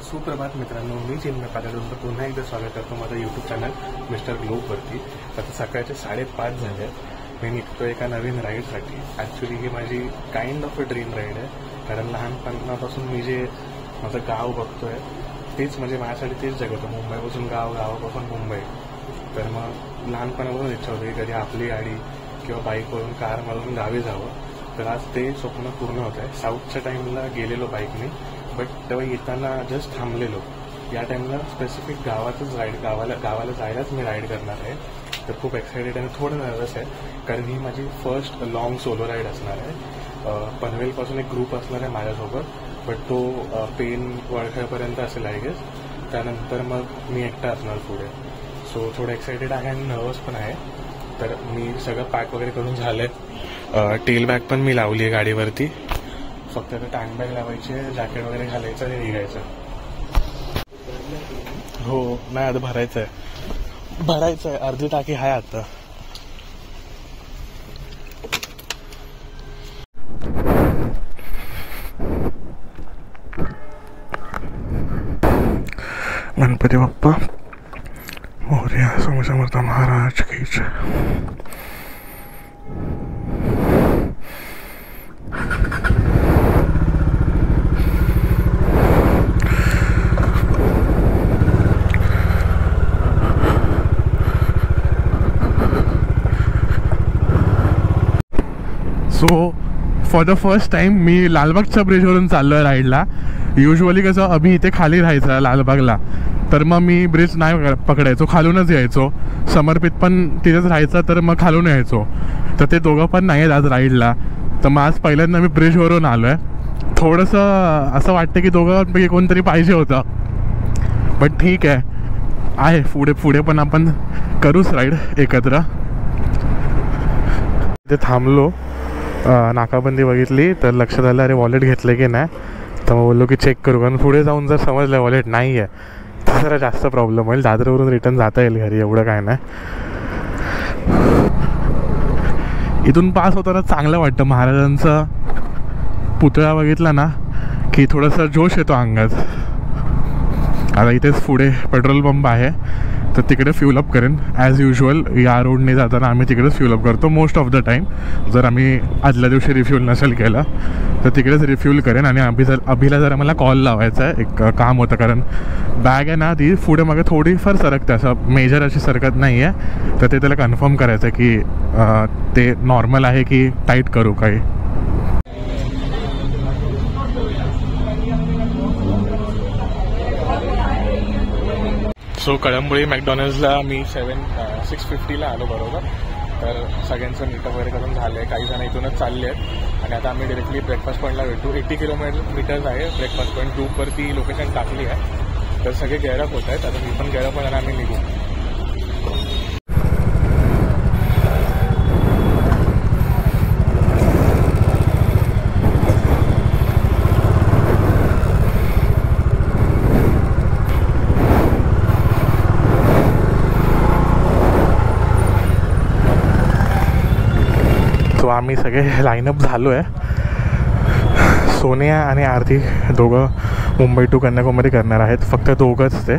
सुप्रभात मित्रांनो, मी चिन्मय पाटील तुमचं पुन्हा एकदा स्वागत करतो माझं यूट्यूब चॅनल मिस्टर ग्लोबवरती. आता सकाळचे 5:30 झाले. मी निघतो एका नवीन राईडसाठी. ॲक्च्युली ही माझी kind of a dream ride आहे, कारण लहानपणापासून मी जे माझं गाव बघतोय तेच म्हणजे माझ्यासाठी तेच जग होतं. मुंबईपासून गाव, गावापासून मुंबई. तर मग लहानपणापासून इच्छा होती की कधी आपली गाडी किंवा बाईकवरून कारमधून गावी जावं. तर आज ते स्वप्न पूर्ण होत आहे. साऊथच्या टाईमला गेलेलो बाईकने, बट तेव्हा येताना जस्ट थांबलेलो. या टाईमला स्पेसिफिक गावातच गावाला जायलाच मी राईड करणार आहे. तर खूप एक्सायटेड आणि थोडं नर्वस आहे, कारण ही माझी फर्स्ट लॉंग सोलो राईड असणार आहे. पनवेलपासून एक ग्रुप असणार आहे माझ्यासोबत, बट तो पेन वळखळपर्यंत असेल आय गेस. त्यानंतर मग मी एकटा असणार पुढे. सो थोडं एक्सायटेड आहे आणि नर्वस पण आहे. तर मी सगळं पॅक वगैरे करून झालंय. टेल बॅग पण मी लावली आहे गाडीवरती. फक्त आता टँक बॅग लावायची आहे, जॅकेट वगैरे घालायचं आणि निघायचं. हो नाही, आता भरायचं आहे. अर्धी टाकी आहे आता. गणपती बाप्पा मोरया. स्वामी समर्थ महाराज की जय. So for the first time मी लालबागच्या ब्रिजवरून चाललो आहे राईडला. युजली कसं अभि इथे खाली राहायचं लालबागला, तर मग मी ब्रिज नाही पकडायचो, खालूनच यायचो. समर्पित पण तिथेच राहायचं, तर मग खालून यायचो. तर ते दोघं पण नाही आहेत आज राईडला. तर मग आज पहिल्यांदा मी ब्रिजवरून आलो आहे. थोडंसं असं वाटतं की दोघांपैकी कोणतरी पाहिजे होतं, बट ठीक आहे. पुढे पण आपण करूच राईड एकत्र. ते थांबलो, नाकाबंदी बघितली तर लक्षात आलं अरे वॉलेट घेतलं की नाही. तर मग बोललो की चेक करू, कारण पुढे जाऊन जर समजलं वॉलेट नाही आहे तर जरा जास्त प्रॉब्लेम होईल. दादरवरून रिटर्न जाता येईल घरी, एवढं काय नाही. इथून पास होताना चांगलं वाटतं. महाराजांचा पुतळा बघितला ना की थोडंसं जोश येतो अंगात. आता इथेच पुढे पेट्रोल पंप आहे, तर तिकडे फ्यूल अप करेन ॲज युजल. या रोडने जाताना आम्ही तिकडेच फ्यूल अप करतो मोस्ट ऑफ द टाईम. जर आम्ही आदल्या दिवशी रिफ्यूल नसेल केलं तर तिकडेच रिफ्यूल करेन. आणि अभिला जरा मला कॉल लावायचा आहे, एक काम होतं. कारण बॅग आहे ना ती पुढे मागे थोडीफार सरकते, असं मेजर अशी सरकत नाही आहे. तर ते त्याला कन्फर्म करायचं आहे की ते नॉर्मल आहे की टाईट करू काही. सो कळंबोळी मॅकडॉनल्ड्सला मी 6:50ला आलो बरोबर. तर सगळ्यांचं मीटअप वगैरे करून झालं आहे. काही जण इथूनच चालले आहेत आणि आता आम्ही डिरेक्टली ब्रेकफास्ट पॉईंटला भेटू. 80 किलोमीटर्स आहे ब्रेकफास्ट पॉईंट. ग्रुपवरती लोकेशन टाकली आहे, तर सगळे गेअरअप होत आहेत. आता मी पण गेअरअप होणार, आम्ही निघू. सो आम्ही सगळे लाईनअप झालो आहे. सोनिया आणि आरती दोघं मुंबई टू कन्याकुमारी करणार आहेत, फक्त दोघंच ते.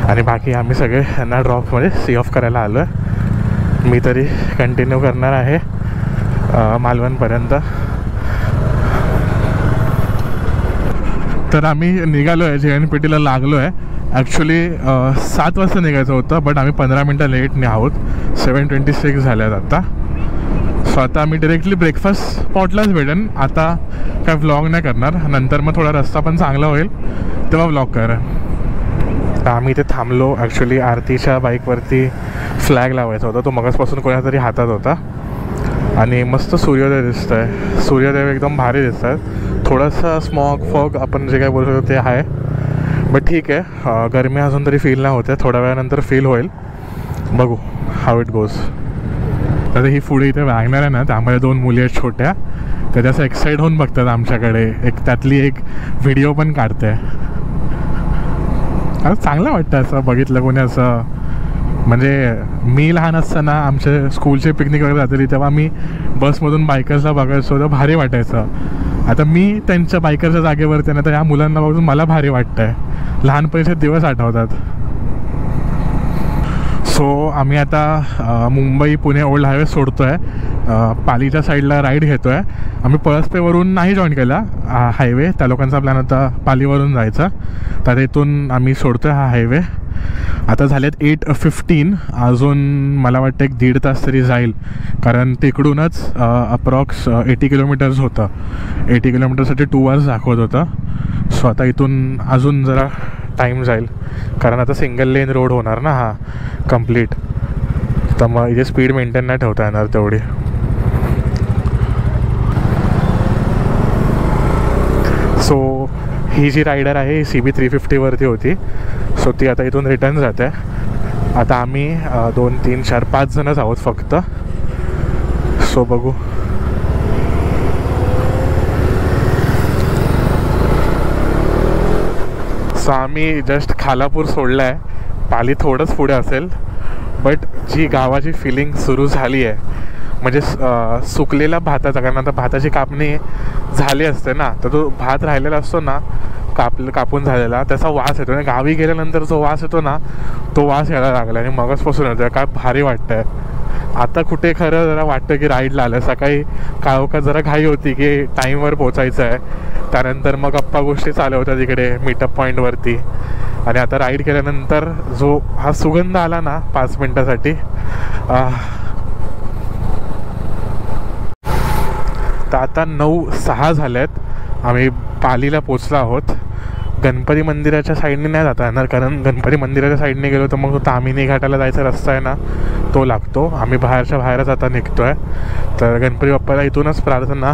आणि बाकी आम्ही सगळे यांना ड्रॉपमध्ये सी ऑफ करायला आलो आहे. मी तरी कंटिन्यू करणार आहे मालवणपर्यंत. तर आम्ही निघालो आहे, JNPTला लागलो आहे. ॲक्च्युली 7 वाजता निघायचं होतं, बट आम्ही 15 मिनटं लेटने आहोत. 7:26 झाले आहेत आता. सो आता आम्ही डिरेक्टली ब्रेकफास्ट स्पॉटलाच भेटेन. आता काय व्लॉग नाही करणार, नंतर मग थोडा रस्ता पण चांगला होईल तेव्हा व्लॉग करेन. तर आम्ही इथे थांबलो. ॲक्च्युली आरतीच्या बाईकवरती फ्लॅग लावायचा होता, तो मगासपासून कोणातरी हातात होता. आणि मस्त सूर्योदय दिसतं आहे. सूर्योदय एकदम भारी दिसत आहेत. थोडंसं स्मॉग फॉग आपण जे काय बोलू शकतो ते आहे, बट ठीक आहे. गरमी अजून तरी फील नाही होते, थोड्या वेळानंतर फील होईल. बघू हाऊ इट गोज. तर ही पुढे इथे वॅगनर आहे ना, त्यामध्ये 2 मुली आहेत छोट्या. तर असं एक्साइट होऊन बघतात आमच्याकडे. त्यातली एक व्हिडिओ पण काढते. चांगलं वाटतं असं बघितलं कोणी असं. म्हणजे मी लहान असताना आमच्या स्कूलचे पिकनिक वगैरे जातली तेव्हा मी बसमधून बायकर्सला बघायचो, तर भारी वाटायचं. आता मी त्यांच्या बायकरच्या जागेवरती ना, तर या मुलांना बघून मला भारी वाटतंय, लहानपणीचे दिवस आठवतात. सो आम्ही आता मुंबई पुणे ओल्ड हायवे सोडतो आहे, पालीच्या साईडला राईड घेतो आहे. आम्ही पळसपेवरून नाही जॉईन केला हायवे, त्या लोकांचा प्लॅन होता पालीवरून जायचा, तर इथून आम्ही सोडतो आहे हा हायवे. आता झालेत 8:15, अजून मला वाटतं एक 1.5 तास तरी जाईल, कारण तिकडूनच अप्रॉक्स 80 किलोमीटर्स होतं. 80 किलोमीटरसाठी 2 hours दाखवत होतं. सो आता इथून अजून जरा टाईम जाईल, कारण आता सिंगल लेन रोड होणार ना हा कंप्लीट, तर मग इथे स्पीड मेंटेन नाही ठेवता येणार तेवढी. सो ही जी रायडर आहे CB 350वरती होती, सो ती आता इथून रिटर्न जाते. आता आम्ही 2, 3, 4, 5 जणच आहोत फक्त. सो बघू. सो आम्ही जस्ट खालापूर सोडलं आहे, पाली थोडंच पुढे असेल, बट जी गावाची फिलिंग सुरू झाली आहे, म्हणजे सुकलेला भाताचा, कारण आता भाताची कापणी झाली असते ना, तर तो भात राहिलेला असतो ना कापून झालेला, त्याचा वास येतो. आणि गावी गेल्यानंतर जो वास येतो ना, तो वास यायला लागला आणि मगचपासून येतो. काय भारी वाटतं आहे. आता कुठे खरं जरा वाटतं की राईडला आलं. सकाळी काळोखात जरा घाई होती की टाईमवर पोचायचं आहे, त्यानंतर मग गप्पा गोष्टी चालू होत्या तिकडे मीटअप पॉईंटवरती. आणि आता राईड केल्यानंतर जो हा सुगंध आला ना 5 मिनटासाठी, तर आता 9:06 झाल्यात, आम्ही पालीला पोचलो आहोत. गणपती मंदिराच्या साईडने नाही जाता येणार, कारण गणपती मंदिराच्या साईडने गेलो तर मग तो तामिनी घाटाला जायचा रस्ता आहे ना, तो लागतो. आम्ही बाहेरच्या बाहेरच आता निघतो आहे. तर गणपती बाप्पाला इथूनच प्रार्थना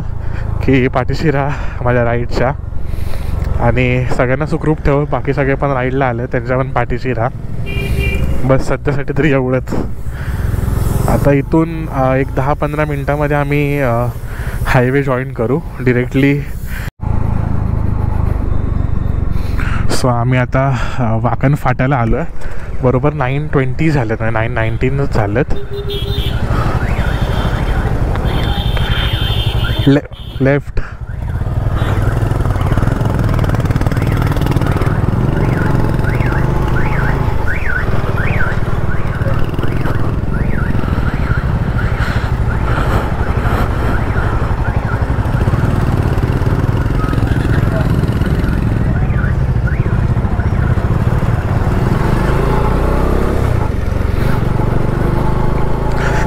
की पाठीशी राहा माझ्या राईडच्या, आणि सगळ्यांना सुखरूप ठेव. बाकी सगळे पण राईडला आले, त्यांच्या पण पाठीशी राहा. बस सध्यासाठी तरी एवढंच. आता इथून एक 10-15 मिनटामध्ये आम्ही हायवे जॉईन करू डिरेक्टली. सो आम्ही आता वाकण फाट्याला आलो आहे. बरोबर 9:20 झालेत, 9:19 झालेत. Left.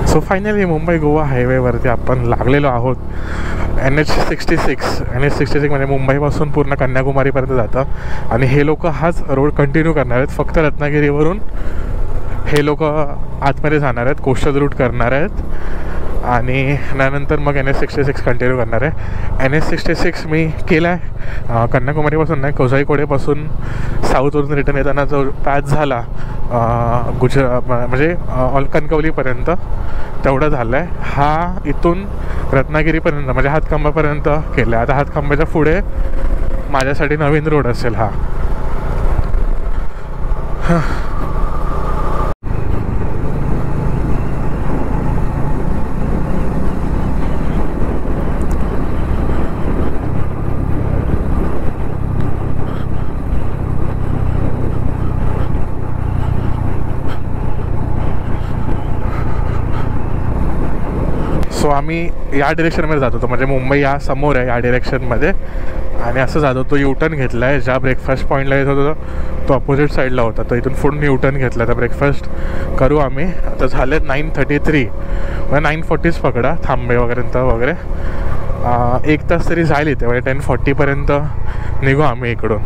So finally Mumbai Goa हायवेवरती आपण लागलेलो आहोत. NH66 म्हणजे मुंबईपासून पूर्ण कन्याकुमारीपर्यंत जातं, आणि हे लोक हाच रोड कंटिन्यू करणार आहेत. फक्त रत्नागिरीवरून हे लोक आतमध्ये जाणार आहेत, कोस्टल रूट करणार आहेत, आणि त्यानंतर मग NH66 कंटिन्यू करणार आहे. NH66 मी केला आहे कन्याकुमारीपासून नाही, कोझाईकोडेपासून साऊथवरून रिटर्न येताना जो पॅच झाला म्हणजे कणकवलीपर्यंत तेवढं झालं आहे. हा इथून रत्नागिरीपर्यंत म्हणजे हातखंबापर्यंत केलं आहे. आता हातखंबाच्या पुढे माझ्यासाठी नवीन रोड असेल हा. सो आम्ही या डिरेक्शनमध्ये जात होतो, म्हणजे मुंबई या समोर आहे या डिरेक्शनमध्ये, आणि असं जात होतो. U-टर्न घेतला आहे. ज्या ब्रेकफास्ट पॉईंटला येत होतो तो अपोजिट साईडला होता, तर इथून पुढून U-टर्न घेतला. तर ब्रेकफास्ट करू आम्ही. आता झाले 9:33, म्हणजे 9:40 पकडा थांबे वगैरे 1 तास तरी जाईल इथे, म्हणजे 10:40पर्यंत निघू आम्ही इकडून.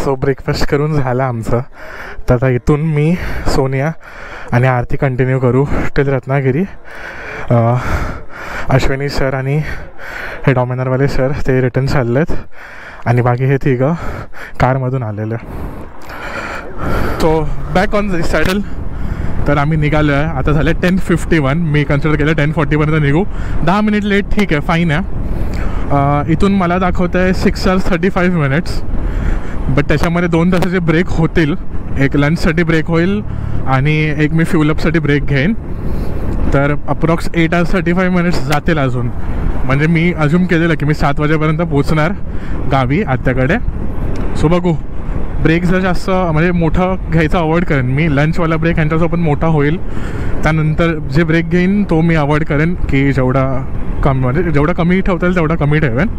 सो ब्रेकफास्ट करून झालं आमचं. तर आता इथून मी, सोनिया आणि आरती कंटिन्यू करू टिल रत्नागिरी. अश्विनी सर आणि हे डॉमिनरवाले सर ते रिटर्न चाललेत, आणि बाकी हे तिघं कारमधून आलेलं. So back on the saddle. तर आम्ही निघालो आहे. आता झाले 10:51. मी कन्सिडर केलं 10:40पर्यंत निघू. 10 मिनिट लेट ठीक आहे, फाईन आहे. इथून मला दाखवतं आहे 6 hours 35 minutes. बट त्याच्यामध्ये 2 तासाचे ब्रेक होतील. एक लंचसाठी ब्रेक होईल आणि एक मी फ्युलअपसाठी ब्रेक घेईन. तर अप्रॉक्स 8 hours 35 minutes जातील अजून. म्हणजे मी अज्यूम केलेलं की मी 7 वाजेपर्यंत पोचणार गावी आत्याकडे. सो बघू, ब्रेक जर जास्त म्हणजे मोठं घ्यायचं अवॉइड करेन मी. लंचवाला ब्रेक ह्यांच्यासोबत मोठा होईल. त्यानंतर जे ब्रेक घेईन तो मी अवॉइड करेन की जेवढा कमी म्हणजे जेवढा कमी ठेवता येईल तेवढा कमी ठेवेन.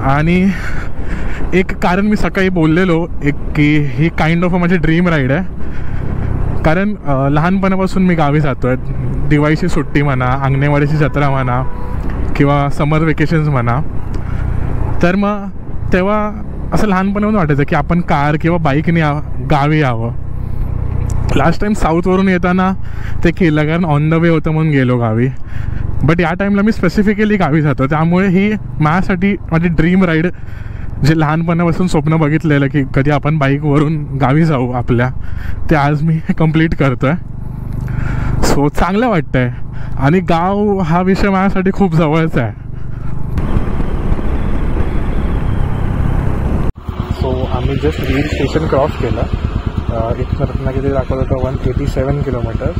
आणि एक कारण मी सकाळी बोललेलो एक की ही काइंड ऑफ माझी ड्रीम राईड आहे. कारण लहानपणापासून मी गावी जातो आहे. दिवाळीची सुट्टी म्हणा, अंगणेवाडीची जत्रा म्हणा किंवा समर वेकेशन्स म्हणा. तर मग तेव्हा असं लहानपणापासून वाटायचं की आपण कार किंवा बाईकने गावी यावं. लास्ट टाईम साऊथवरून येताना ते केलं कारण ऑन द वे होतं म्हणून गेलो गावी. बट या टाईमला मी स्पेसिफिकली गावी जातो. त्यामुळे ही माझ्यासाठी माझी ड्रीम राईड, जे लहानपणापासून स्वप्न बघितलेलं की कधी आपण बाईकवरून गावी जाऊ आपल्या, ते आज मी कंप्लीट करतो आहे. सो चांगलं वाटतं आहे. आणि गाव हा विषय माझ्यासाठी खूप जवळचा आहे. सो आम्ही जस्ट वीर स्टेशन क्रॉस केलं. इथनं रत्नागिरी दाखवत होतं 187 kilometers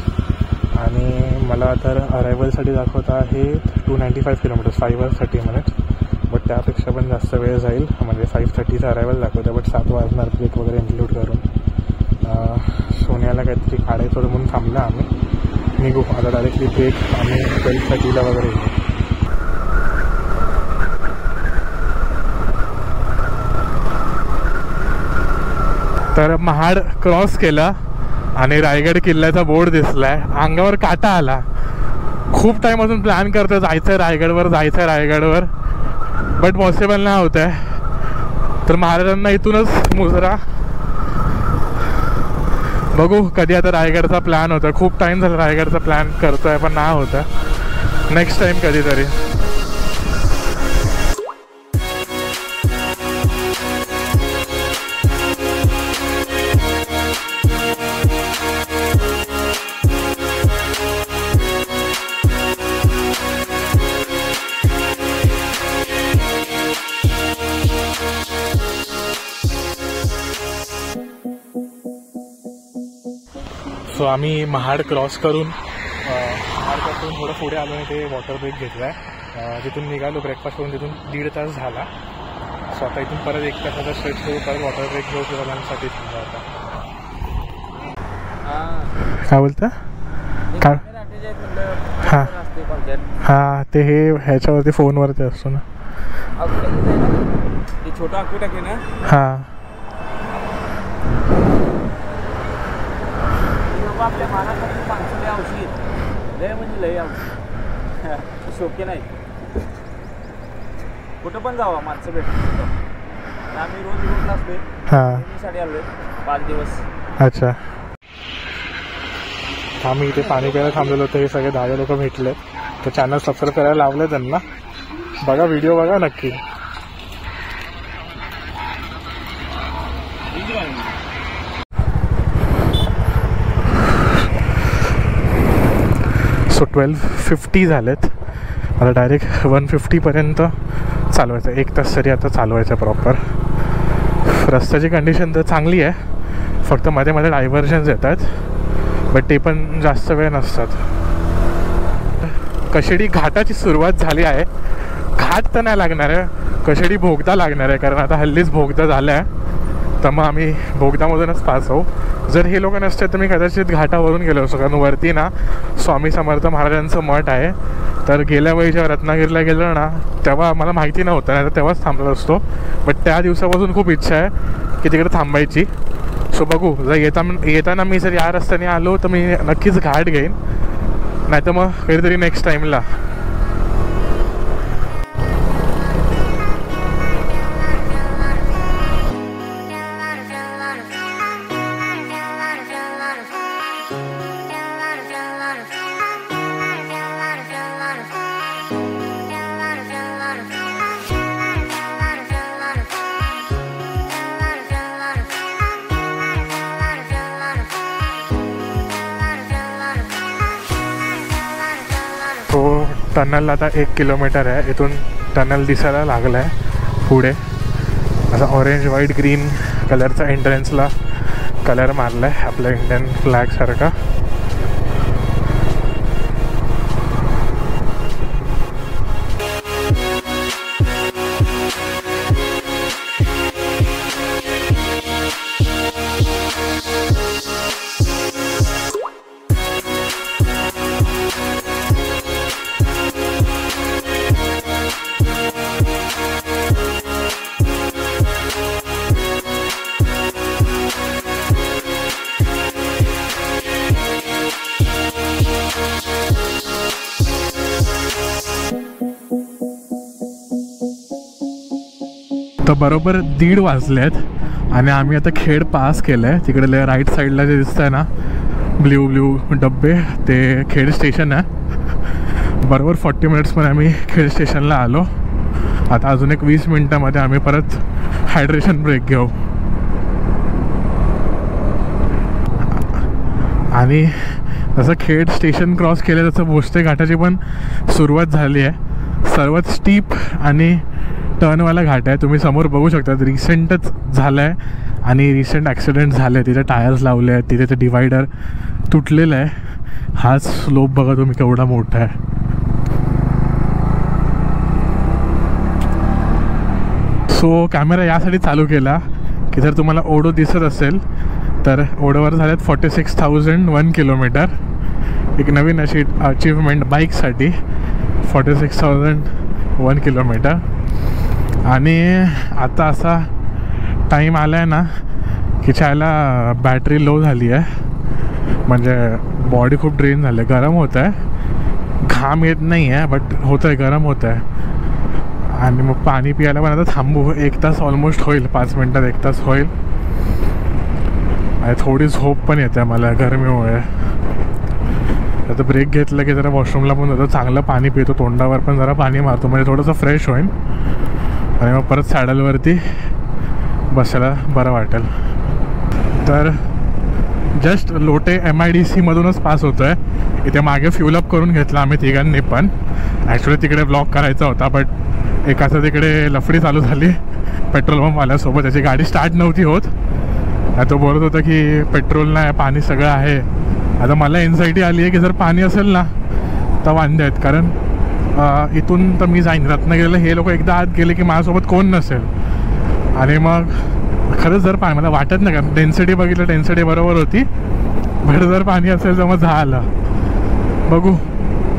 आणि मला तर अरायवलसाठी दाखवत आहे 295 kilometers 5 hours 30 minutes. बट त्यापेक्षा पण जास्त वेळ जाईल. म्हणजे 5:30चा अरायवल दाखवतं बट 7 वाजणार ब्रेक वगैरे इन्क्लूड करून. सोन्याला काहीतरी काढायचं होतं म्हणून थांबला आम्ही. निघू आता डायरेक्टली ब्रेक आम्ही 12:30ला वगैरे येऊ. तर महाड क्रॉस केला आणि रायगड किल्ल्याचा बोर्ड दिसला आहे. अंगावर काटा आला. खूप टाईम अजून प्लॅन करतो जायचं आहे रायगडवर, बट पॉसिबल नाही होत आहे. तर महाराजांना इथूनच मुजरा. बघू कधी आता रायगडचा प्लॅन होता. खूप टाईम झाला रायगडचा प्लॅन करतो आहे पण नाही होता. नेक्स्ट टाईम कधीतरी. सो आम्ही महाड क्रॉस करून थोडं पुढे आलो आणि ते वॉटर ब्रेक घेतला आहे. तिथून निघालो ब्रेकफास्ट करून. तिथून 1.5 तास झाला. सो आता इथून परत 1 तासाचा स्ट्रेच करू, परत वॉटर ब्रेक घेऊ किंवा लंचसाठी थांबा. आता काय बोलता काय? हां हां ते हे ह्याच्यावरती फोनवरती असतो ना. छोटा टाके ना. हां आपल्या मानासाठी माणसं लय औषध लय म्हणजे लय औषध शोके नाही. कुठं पण जावा माणसं भेटतो. आम्ही रोजला असलोय. हां साठी आलोय 5 दिवस. अच्छा. आम्ही इथे पाणी प्यायला थांबलेलो होतो. हे सगळे 10 लोक भेटले. तर चॅनल सबस्क्राईब करायला लावलं त्यांना. बघा व्हिडिओ बघा नक्की. सो 12:50 झालेत. आता डायरेक्ट 150पर्यंत चालवायचं. 1 तास तरी आता चालवायचं प्रॉपर. रस्त्याची कंडिशन तर चांगली आहे. फक्त मध्ये मध्ये डायव्हर्जन्स येतात बट ते पण जास्त वेळ नसतात. कशेडी घाटाची सुरुवात झाली आहे. घाट तर नाही लागणार आहे, कशेडी बोगदा लागणार आहे. कारण आता हल्लीच बोगदा झाला आहे. तर मग आम्ही बोगदामधूनच पास होऊ. जर हे लोक नसते तर मी कदाचित घाटावरून गेलो असतो. कारण वरती ना स्वामी समर्थ महाराजांचं मठ आहे. तर गेल्या वेळी जेव्हा रत्नागिरीला गेलो ना तेव्हा मला माहिती नव्हतं, नाही तर तेव्हाच थांबलो असतो. बट त्या दिवसापासून खूप इच्छा आहे की तिकडे थांबायची. सो बघू, जर येताना मी जर या रस्त्याने आलो तर मी नक्कीच घाट घेईन, नाही तर मग कधीतरी नेक्स्ट टाईमला. टनल आता 1 किलोमीटर आहे. इथून टनल दिसायला लागलं आहे पुढे. असा ऑरेंज व्हाईट ग्रीन कलरचा एंट्रन्सला कलर मारला आहे आपल्या इंडियन फ्लॅगसारखा. तर बरोबर 1:30 वाजले आहेत आणि आम्ही आता खेड पास केलं आहे. तिकडे राईट साईडला जे दिसतं आहे ना ब्ल्यू डब्बे, ते खेड स्टेशन आहे. बरोबर 40 मिनिट्समध्ये आम्ही खेड स्टेशनला आलो. आता अजून एक 20 मिनटामध्ये आम्ही परत हायड्रेशन ब्रेक घेऊ. आणि जसं खेड स्टेशन क्रॉस केलं तसं भोसले घाटाची पण सुरुवात झाली आहे. सर्वात स्टीप आणि टर्नवाला घाट आहे. तुम्ही समोर बघू शकता, रिसेंटच झालं आहे आणि रिसेंट ॲक्सिडेंट झाले. तिथे टायर्स लावले आहेत, तिथे ते डिवायडर तुटलेलं आहे. हाच स्लोप बघा तुम्ही केवढा मोठा आहे. सो कॅमेरा यासाठी चालू केला की जर तुम्हाला ओढो दिसत असेल तर ओढोवर झाल्यात 46,001 किलोमीटर. एक नवीन अशी अचीवमेंट बाईकसाठी 46,001 किलोमीटर. आणि आता असा टाईम आला आहे ना की चायला बॅटरी लो झाली आहे. म्हणजे बॉडी खूप ड्रेन झाली आहे, गरम होत आहे. घाम येत नाही आहे बट होतं आहे, गरम होतं आहे. आणि मग पाणी प्यायला पण आता थांबू. 1 तास ऑलमोस्ट होईल, 5 मिनटात 1 तास होईल. आणि थोडी झोप पण येते मला गरमीमुळे. आता ब्रेक घेतलं की जरा वॉशरूमला पण जातो, चांगलं पाणी पितो, तोंडावर पण जरा पाणी मारतो म्हणजे थोडंसं फ्रेश होईल. आणि मग परत सॅडलवरती बसायला बरं वाटेल. तर जस्ट लोटे MIDCमधूनच पास होतो आहे. इथे मागे फ्यूलअप करून घेतला आम्ही तिघांनी पण. ॲक्च्युली तिकडे ब्लॉक करायचा होता बट एकाचं तिकडे लफडी चालू झाली पेट्रोल पंपवाल्यासोबत. त्याची गाडी स्टार्ट नव्हती होत. तो बोलत होता की पेट्रोल नाही, पाणी सगळं आहे. आता मला एन्झायटी आली आहे की जर पाणी असेल ना तर वांदे आहेत. कारण इथून तर मी जाईन रत्नागिरीला, हे लोक एकदा आत गेले की माझ्यासोबत कोण नसेल. आणि मग खरंच जर पाणी मला वाटत नाही, कारण डेन्सिटी बघितलं, डेन्सिटी बरोबर होती. बट जर पाणी असेल तर मग झालं, बघू.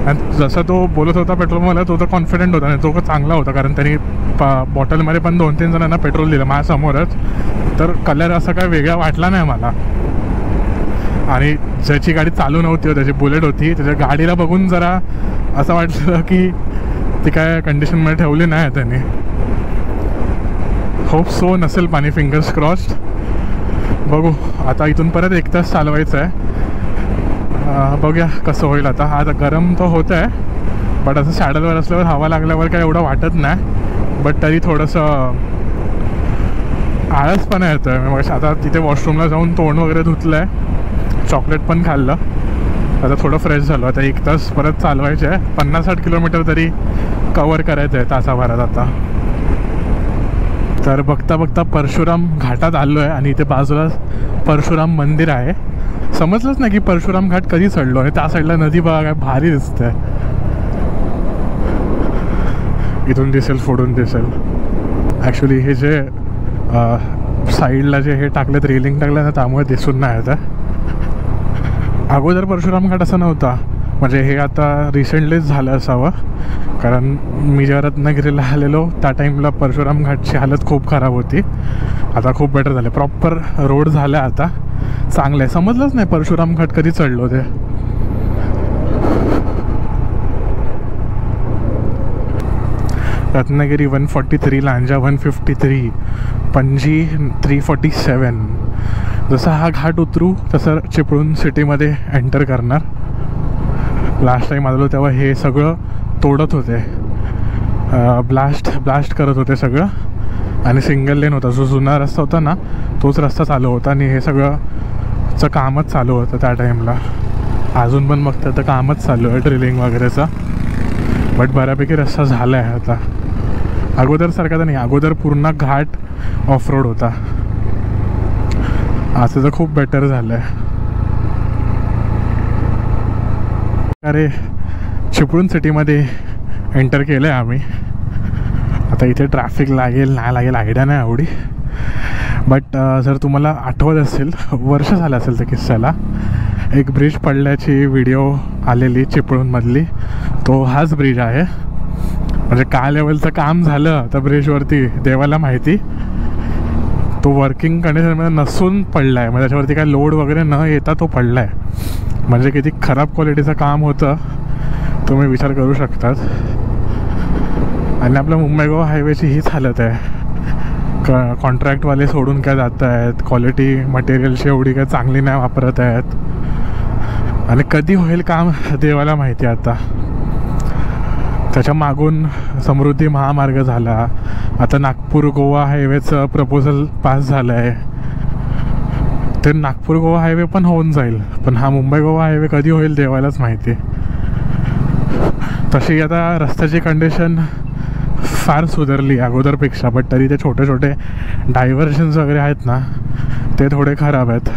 आणि जसा तो बोलत होता पेट्रोल मला, तो तर कॉन्फिडंट होता आणि तो चांगला होता. कारण त्यांनी बॉटलमध्ये पण 2-3 जणांना पेट्रोल दिलं माझ्यासमोरच. तर कलर असा काय वेगळा वाटला नाही मला. आणि ज्याची गाडी चालू नव्हती, त्याची बुलेट होती, त्याच्या गाडीला बघून जरा असं वाटलं की ती काय कंडिशनमध्ये ठेवली नाही त्यांनी. होप सो नसेल पाणी, फिंगर्स क्रॉस्ड. बघू. आता इथून परत 1 तास चालवायचं आहे. बघूया कसं होईल. आता गरम तर होतं आहे बट असं सॅडलवर असल्यावर हवा लागल्यावर काय एवढं वाटत नाही. बट तरी थोडंसं आळसपणा येतं आहे. मग आता तिथे वॉशरूमला जाऊन तोंड वगैरे धुतलं आहे, चॉकलेट पण खाल्लं. आता थोडं फ्रेश झालो. आता 1 तास परत चालवायचे आहे. 50-60 किलोमीटर तरी कवर करायचं आहे तासाभरात आता. तर बघता बघता परशुराम घाटात आलो आहे आणि इथे बाजूला परशुराम मंदिर आहे. समजलंच नाही की परशुराम घाट कधी चढलो. आणि त्या साईडला नदी बघा काय भारी दिसते. इथून दिसेल, फोडून दिसेल. ॲक्च्युली हे जे साईडला जे हे टाकलेत, रेलिंग टाकलं ना, त्यामुळे दिसून नाही येत आहे. अगोदर परशुराम घाट असा नव्हता. म्हणजे हे आता रिसेंटलीच झालं असावं. कारण मी जेव्हा रत्नागिरीला आलेलो त्या टाईमला परशुराम घाटची हालत खूप खराब होती. आता खूप बेटर झाले, प्रॉपर रोड झाला आता, चांगलं आहे. समजलंच नाही परशुराम घाट कधी चढलो ते. रत्नागिरी 143, लांजा 153, पणजी 347. जसा हा घाट उतरू तसं चिपळूण सिटीमध्ये एंटर करणार. लास्ट टाईम आलेलो तेव्हा हे सगळं तोडत होते, ब्लास्ट करत होते सगळं. आणि सिंगल लेन होता, जो जुना रस्ता होता ना तोच रस्ता चालू होता. आणि हे सगळंचं कामच चालू होतं त्या टाईमला. अजून पण बघतं तर कामच चालू आहे ड्रिलिंग वगैरेचं. बट बऱ्यापैकी रस्ता झाला आहे आता. अगोदरसारखा तर नाही, अगोदर पूर्ण घाट ऑफ रोड होता, आता तर खूप बेटर झालं आहे. अरे चिपळूण सिटीमध्ये एंटर केलं आहे आम्ही. आता इथे ट्रॅफिक लागेल नाही लागेल आयडिया नाही एवढी, बट जर तुम्हाला आठवत असेल, वर्ष झालं असेल त्या किस्साला, एक ब्रिज पडल्याची व्हिडिओ आलेली चिपळूणमधली, तो हाच ब्रिज आहे. म्हणजे काय लेवलचं काम झालं त्या ब्रिजवरती देवाला माहिती. तो वर्किंग कंडिशनमध्ये नसून पडला आहे, म्हणजे त्याच्यावरती काय लोड वगैरे न येता तो पडला आहे. म्हणजे किती खराब क्वालिटीचं काम होतं तुम्ही विचार करू शकतात. आणि आपल्या मुंबई गोवा हायवेची हीच हालत आहे. कॉन्ट्रॅक्टवाले सोडून काय जात आहेत, क्वालिटी मटेरियलची एवढी काय चांगली नाही वापरत आहेत. आणि कधी होईल काम देवाला माहिती. आता त्याच्या मागून समृद्धी महामार्ग झाला, आता नागपूर गोवा हायवेचं प्रपोजल पास झालं आहे. ते नागपूर गोवा हायवे पण होऊन जाईल, पण हा मुंबई गोवा हायवे कधी होईल देवालाच माहिती. तशी आता रस्त्याची कंडिशन फार सुधारली अगोदरपेक्षा, बट तरी ते छोटे छोटे डायव्हर्शन्स वगैरे आहेत ना, ते थोडे खराब आहेत.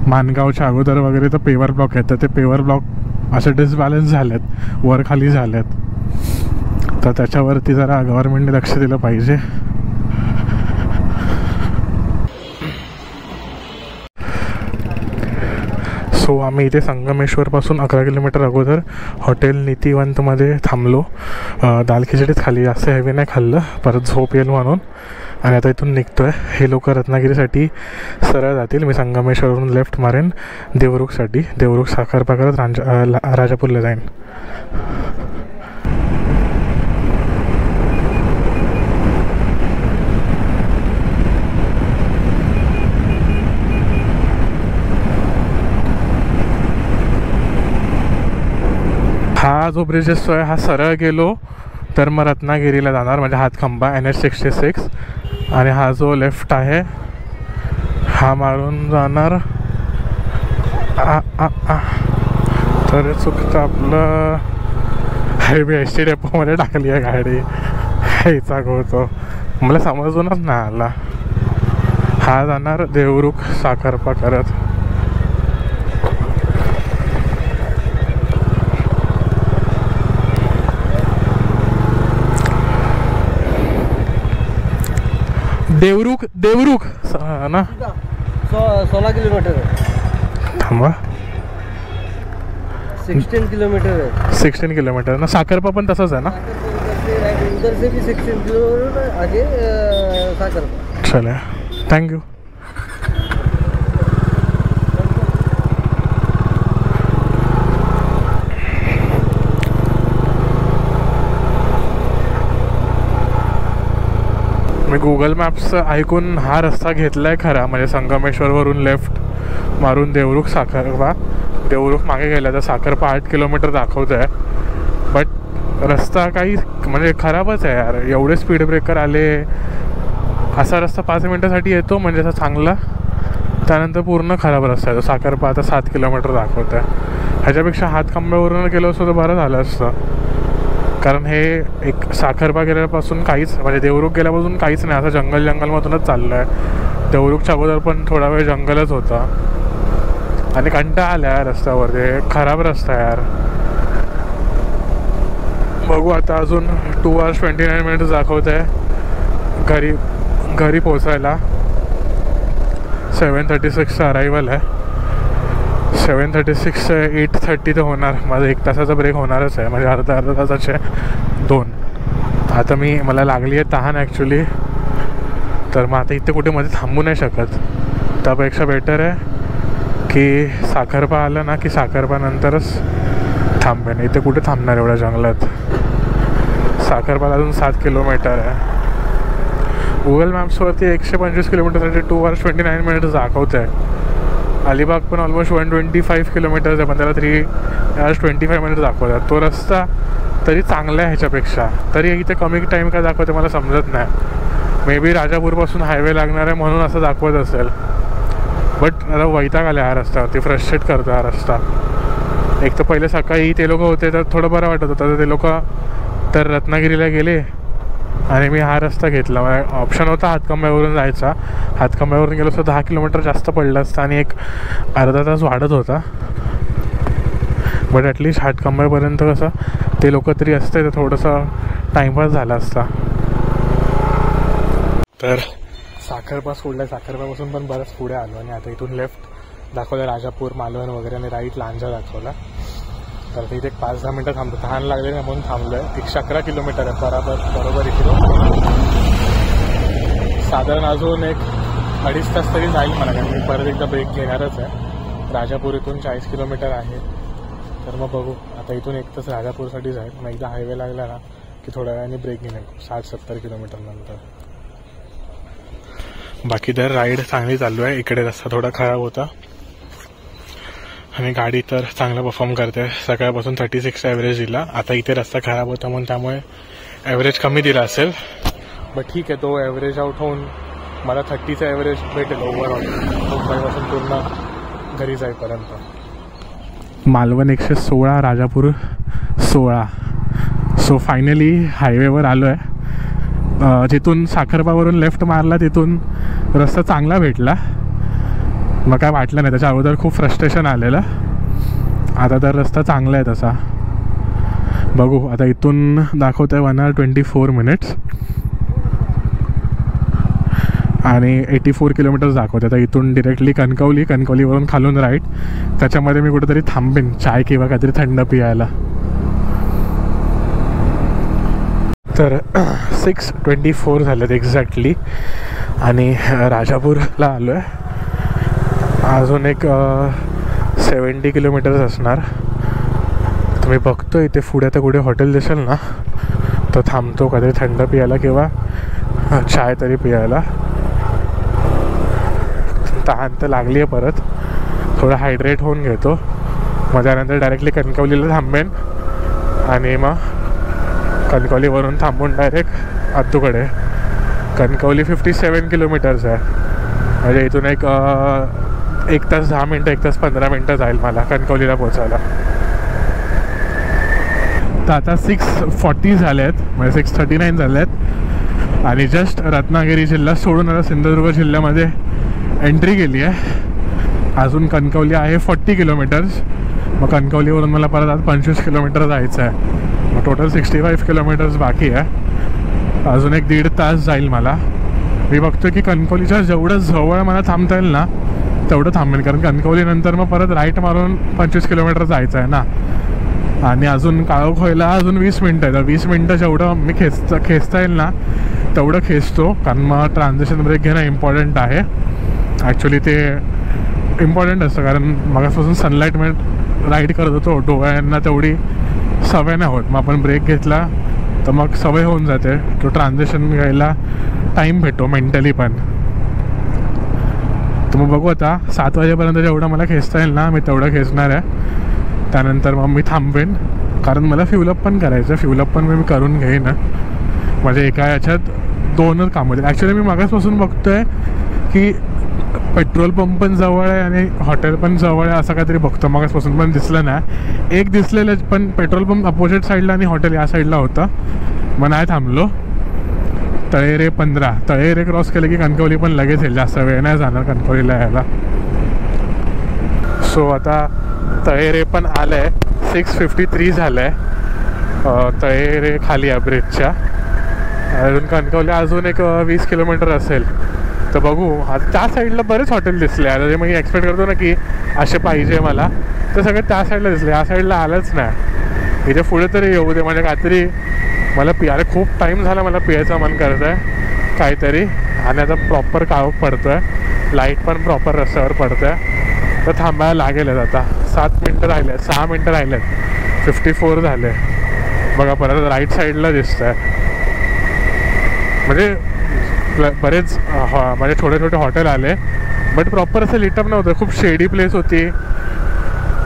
मानगावच्या अगोदर वगैरे तर पेवर ब्लॉक आहेत, तर ते पेवर ब्लॉक असे डिसबॅलन्स झालेत, वर खाली झालेत. तर त्याच्यावरती जरा गव्हर्नमेंटने लक्ष दिलं पाहिजे. सो आम्ही इथे संगमेश्वरपासून 11 किलोमीटर अगोदर हॉटेल नीतिवंतमध्ये थांबलो. दाल खिचडीच खाली, जास्त हेवी नाही खाल्लं, परत झोप येईल म्हणून. आणि आता इथून निघतो आहे. हे लोक रत्नागिरीसाठी सरळ जातील, मी संगमेश्वरवरून लेफ्ट मारेन देवरुखसाठी. देवरुख साखरपा करत राजापूरला जाईन. हा जो ब्रिज असतो हा सरळ गेलो तर मग रत्नागिरीला जाणार, म्हणजे हातखंबा NH66. आणि हा जो लेफ्ट आहे हा मारून जाणार तर चुकतं आपलं हायवे ST डेपोमध्ये टाकली आहे गाडी. ह्याचा गोतो मला समजूनच नाही आला. हा जाणार देवरुख साखरपा करत. देवरुख ना 16 किलोमीटर थांबा, 16 किलोमीटर है. 16 किलोमीटर ना. साखरपा पण तसंच आहे ना. उधर से भी 16 किलोमीटर आगे साखरपा. चला, थँक्यू. मी गुगल मॅप्स ऐकून हा रस्ता घेतला आहे खरा, म्हणजे संगमेश्वरवरून लेफ्ट मारून देवरुख साखरपा. देवरुख मागे गेला तर साखरपा 8 किलोमीटर दाखवत आहे. बट रस्ता काही म्हणजे खराबच आहे यार. एवढे स्पीड ब्रेकर आले. असा रस्ता 5 मिनटासाठी येतो म्हणजे असा चांगला, त्यानंतर पूर्ण खराब रस्ता आहे. साखरपा आता 7 किलोमीटर दाखवत आहे. ह्याच्यापेक्षा हातखंब्यावरून गेलो असतो तर बरं झालं असतं. कारण हे एक साखरपा गेल्यापासून काहीच, म्हणजे देवरुख गेल्यापासून काहीच नाही, असं जंगलमधूनच चाललं आहे. देवरुखच्या अगोदर पण थोडा वेळ जंगलच होता. आणि कंटाळा आला या रस्त्यावर, ते खराब रस्ता यार. बघू आता अजून 2 hours 29 minutes दाखवत आहे घरी पोचायला. 7:36चा अरायवल आहे. 7:36 8:30 तर होणार. माझा 1 तासाचा ब्रेक होणारच आहे, म्हणजे अर्धा तासाचे 2. आता मला लागली आहे तहान ॲक्च्युली, तर मग आता इथे कुठे मध्ये थांबू नाही शकत. त्यापेक्षा बेटर आहे की साखरपा आलं ना की साखरपा नंतरच थांबेन. इथे कुठे थांबणार एवढ्या जंगलात. साखरपाला अजून 7 किलोमीटर आहे. गुगल मॅप्सवरती 125 किलोमीटरसाठी 2 hours 29 minutes दाखवत आहे. अलिबाग पण ऑलमोस्ट 125 किलोमीटर्स आहे, पण त्याला 3 hours 25 minutes दाखवतात. तो रस्ता तरी चांगला आहे ह्याच्यापेक्षा, तरी इथे कमी टाईम का दाखवते मला समजत नाही. मे बी राजापूरपासून हायवे लागणार आहे म्हणून असं दाखवत असेल. बट आता वैताग आला हा रस्त्यावरती, फ्रस्ट्रेट करतो हा रस्ता. एक तर पहिले सकाळी ते लोक होते तर थोडं बरं वाटत होतं, तर ते लोक तर रत्नागिरीला गेले आणि मी हा रस्ता घेतला. ऑप्शन होता हातकंब्यावरून जायचा. हातकंब्यावरून गेलो तर 10 किलोमीटर जास्त पडलं असतं आणि एक अर्धा तास वाढत होता. बट ॲटलिस्ट हातकंब्यापर्यंत कसं ते लोक तरी असते तर थोडंसं टाईमपास झाला असता. तर साखरपा सोडला. साखरपापासून पण बरंच पुढे आलो आणि आता इथून लेफ्ट दाखवलं राजापूर, मालवण वगैरे आणि राईट लांजा दाखवला. तर इथे एक 5-10 मिनटं थांबतो. तहान लागले ना म्हणून थांबलो आहे. 111 किलोमीटर आहे बरोबर इकडे. साधारण अजून एक 2.5 तास तरी जाईल मला, कारण मी परत एकदा ब्रेक घेणारच आहे. राजापूर इथून 40 किलोमीटर आहे. तर मग बघू आता इथून 1 तास राजापूरसाठी जाईल. मग एकदा हायवे लागला ना की थोड्या वेळाने ब्रेक घेणार 60-70 किलोमीटर नंतर. बाकी तर राईड चांगली चालू आहे. इकडे रस्ता थोडा खराब होता आणि गाडी तर चांगला परफॉर्म करते. सकाळपासून 36 ॲव्हरेज दिला. आता इथे रस्ता खराब होता म्हणून त्यामुळे ॲव्हरेज कमी दिला असेल. बट ठीक आहे, तो ॲव्हरेज आउट होऊन मला 30चा ॲव्हरेज भेटेल ओव्हरऑल मुंबईपासून पूर्ण घरी जाईपर्यंत. मालवण 116, राजापूर 16. सो फायनली हायवेवर आलो आहे. जिथून साखरपावरून लेफ्ट मारला तिथून रस्ता चांगला भेटला. मग काय वाटलं नाही. त्याच्या अगोदर खूप फ्रस्ट्रेशन आलेलं. आता तर रस्ता चांगला आहे तसा. बघू आता इथून दाखवतं आहे 1 hour 24 minutes आणि 84 किलोमीटर्स दाखवते. आता इथून डिरेक्टली कणकवलीवरून खालून राईट. त्याच्यामध्ये मी कुठेतरी थांबेन चाय किंवा काहीतरी थंड पियायला. तर 6:24 झालेत एक्झॅक्टली आणि राजापूरला आलो आहे. अजून एक 70 किलोमीटर्स असणार. तुम्ही बघतो इथे पुढे आता कुठे हॉटेल दिसेल ना तर थांबतो काहीतरी थंड पियायला किंवा चाय तरी पियायला. तहान तर लागली आहे परत. थोडं हायड्रेट होऊन घेतो. मग त्यानंतर डायरेक्टली कणकवलीला थांबेन आणि मग कणकवलीवरून थांबून डायरेक्ट अत्तूकडे. कणकवली 57 किलोमीटर्स आहे. म्हणजे इथून एक 1 तास 10 मिनटं 1 तास 15 मिनटं जाईल मला कणकवलीला पोचायला. तर आता 6:40 झाले आहेत, म्हणजे 6:39 झाले आहेत आणि जस्ट रत्नागिरी जिल्हा सोडून आता सिंधुदुर्ग जिल्ह्यामध्ये एंट्री केली आहे. अजून कणकवली आहे 40 किलोमीटर्स. मग कणकवलीवरून मला परत आज 25 किलोमीटर जायचं आहे. मग टोटल 65 किलोमीटर्स बाकी आहे. अजून एक 1.5 तास जाईल मला. मी बघतो की कणकवलीच्या जेवढं जवळ मला थांबता येईल ना तेवढं थांबेल, कारण कणकवलीनंतर मग परत राईट मारून 25 किलोमीटर जायचं आहे ना. आणि अजून काळोख अजून 20 मिनटं आहे. तर 20 मिनटं जेवढं मी खेचता येईल ना तेवढं खेचतो, कारण मग ट्रान्झिशन ब्रेक घेणं इम्पॉर्टंट आहे. ॲक्च्युली ते इम्पॉर्टंट असतं, कारण मगापासून सनलाईटमध्ये राईड करत होतो. डोळ्यांना तेवढी सवय नाही होत. मग आपण ब्रेक घेतला तर मग सवय होऊन जाते. तो ट्रान्झिशन घ्यायला टाईम भेटतो मेंटली पण. तर मग बघू आता 7 वाजेपर्यंत जेवढं मला खेचता येईल ना मी तेवढं खेचणार आहे. त्यानंतर मग मी थांबेन, कारण मला फ्युलअप पण करायचं. फ्युलअप पण मी करून घेईन. म्हणजे एका याच्यात 2च कामं होतील. ॲक्च्युली मी मागासपासून बघतो आहे की पेट्रोल पंप पण जवळ आहे आणि हॉटेल पण जवळ आहे असं काहीतरी बघतो. मागासपासून पण दिसलं नाही. एक दिसलेलं पण पेट्रोल पंप अपोजिट साईडला आणि हॉटेल या साईडला होतं. मग नाही थांबलो. तळेरे 15 तळेरे क्रॉस केले की कणकवली पण लगेच येईल. जास्त वेळ नाही जाणार कणकवलीला यायला. सो आता तळेरे पण आलं आहे. 6:53 झालं आहे तळेरे खाली आहे ब्रिजच्या. अजून कणकवली अजून एक 20 किलोमीटर असेल. तर बघू. आता त्या साईडला बरेच हॉटेल दिसले. आता जे मी एक्सपेक्ट करतो ना की असे पाहिजे मला, तर सगळे त्या साईडला दिसले. या साईडला आलंच नाही. इथे पुढे तरी येऊ दे, म्हणजे काहीतरी मला पियायला खूप टाईम झाला. मला पियायचं मन करत आहे काहीतरी. आणि आता प्रॉपर काळोख पडतो आहे. लाईट पण प्रॉपर रस्त्यावर पडतो आहे. तर थांबायला लागेलच. आता 7 मिनटं राहिले आहेत, 6 मिनटं राहिले आहेत. 54 झाले. बघा परत राईट साईडला दिसतं आहे. म्हणजे बरेच म्हणजे छोटे छोटे हॉटेल आले, बट प्रॉपर असं लिटअप नव्हतं. खूप शेडी प्लेस होती.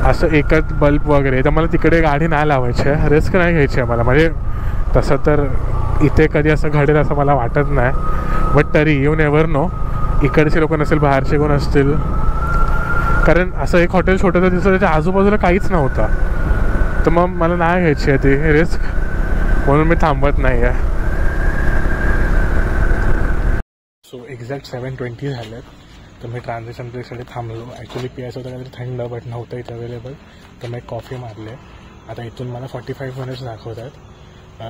असं एकच बल्ब वगैरे. तर मला तिकडे गाडी नाही लावायची आहे. रिस्क नाही घ्यायची आहे मला. म्हणजे तसं तर इथे कधी असं घडेल असं मला वाटत नाही. बट तरी यू नेव्हर नो. इकडचे लोक नसेल, बाहेरचे कोण असतील. कारण असं एक हॉटेल छोटंसं दिसतं, त्याच्या आजूबाजूला काहीच नव्हतं. तर मग मला नाही घ्यायची आहे ती रिस्क. म्हणून मी थांबत नाही आहे. सो एक्झॅक्ट 7:20 झालेत. तर मी ट्रान्झॅक्शन ब्रेकसाठी थांबलो. ॲक्च्युली पियायचं होतं काहीतरी थंड, बट नव्हतं इथे अवेलेबल. तर मी एक कॉफी मारली. आता इथून मला 45 मिनिट्स दाखवत आहेत.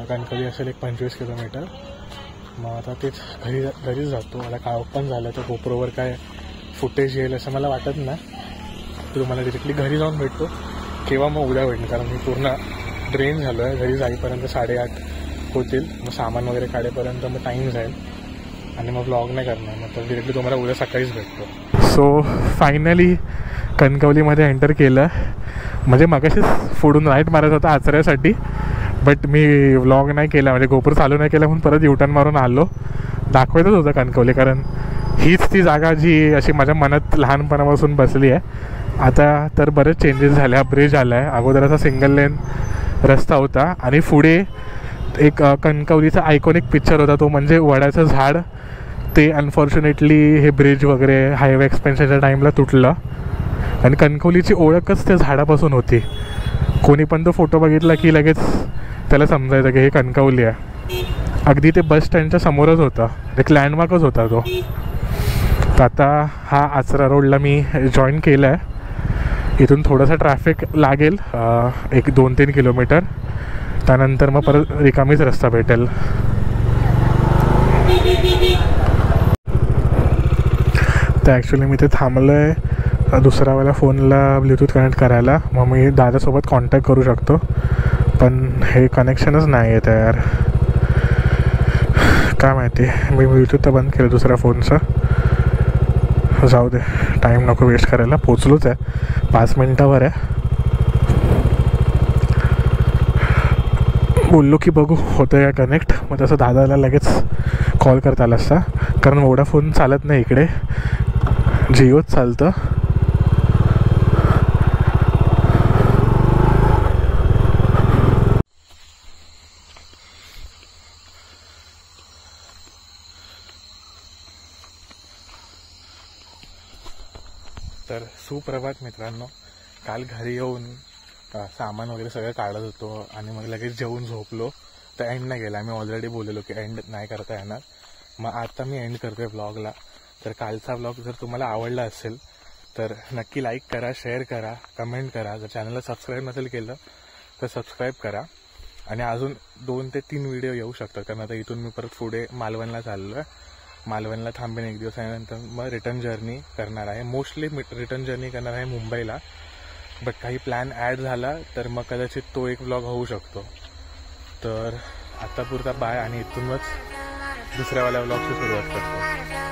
कणकवली असेल एक 25 किलोमीटर. मग आता तेच घरीच जातो. मला काळोख पण झालं, तर गोप्रोवर काय फुटेज येईल असं मला वाटत नाही. तर तुम्हाला डिरेक्टली घरी जाऊन भेटतो किंवा मग उद्या भेटणं, कारण मी पूर्ण ड्रेन झालो आहे. घरी जाईपर्यंत 8:30 होतील. मग सामान वगैरे काढेपर्यंत मग टाईम जाईल आणि मग व्लॉग नाही करणार. मग तर डिरेक्टली तुम्हाला उद्या सकाळीच भेटतो. सो फायनली कणकवलीमध्ये एंटर केलं. म्हणजे मगाशीच फोडून राईट मारत होता आचऱ्यासाठी, बट मी व्लॉग नाही केला, म्हणजे गोप्रो चालू नाही केला म्हणून परत युटर्न मारून आलो. दाखवायचंच होतं कणकवली, कारण हीच ती जागा जी अशी माझ्या मनात लहानपणापासून बसली आहे. आता तर बरेच चेंजेस झाले. हा ब्रिज आला आहे. अगोदर असा सिंगल लेन रस्ता होता आणि पुढे एक कणकवलीचा आयकॉनिक पिक्चर होता, तो म्हणजे वडाचं झाड. ते अनफॉर्च्युनेटली हे ब्रिज वगैरे हायवे एक्सपेन्शनच्या टाईमला तुटलं आणि कणकवलीची ओळखच त्या झाडापासून होती. कोणी पण तो फोटो बघितला की लगेच त्याला समजायचं की हे कणकवली आहे. अगदी ते बस स्टँडच्या समोरच होतं, एक लँडमार्कच होता तो. तर आता हा आचरा रोडला मी जॉईन केला आहे. इथून थोडंसं ट्रॅफिक लागेल, एक 2-3 किलोमीटर. त्यानंतर मग परत रिकामीच रस्ता भेटेल. तर ॲक्च्युली मी ते थांबलो आहे दुसऱ्यावाल्या फोनला ब्लूटूथ कनेक्ट करायला. मग मी दादासोबत कॉन्टॅक्ट करू शकतो, पण हे कनेक्शनच नाही आहे यार. काय माहिती, मी ब्लूटूथ तर बंद केलं दुसऱ्या फोनचं. जाऊ दे, टाईम नको वेस्ट करायला. पोचलोच आहे, 5 मिनटावर आहे. बोललो की बघू होतं या कनेक्ट. मग तसं दादाला लगेच कॉल करता आला असता, कारण वोडाफोन चालत नाही इकडे, जिओच चालतं. तर सुप्रभात मित्रांनो. काल घरी येऊन सामान वगैरे सगळं काढत होतो आणि मग लगेच जेवून झोपलो. तर एंड नाही गेला. आम्ही ऑलरेडी बोललेलो की एंड नाही करता येणार. मग आता मी एंड करतोय व्लॉगला. तर कालचा व्लॉग जर तुम्हाला आवडला असेल तर नक्की लाईक करा, शेअर करा, कमेंट करा. जर चॅनलला सबस्क्राईब नसेल केलं तर सबस्क्राईब करा. आणि अजून 2 ते 3 व्हिडिओ येऊ शकतात, कारण आता इथून मी परत पुढे मालवणला चाललो आहे. मालवणला थांबेन एक दिवस आणि नंतर मग रिटर्न जर्नी करणार आहे. मोस्टली रिटर्न जर्नी करणार आहे मुंबईला, बट काही प्लॅन ॲड झाला तर मग कदाचित तो एक व्लॉग होऊ शकतो. तर आत्तापुरता बाय, आणि इथूनच दुसऱ्यावाल्या व्लॉगची सुरुवात करतो.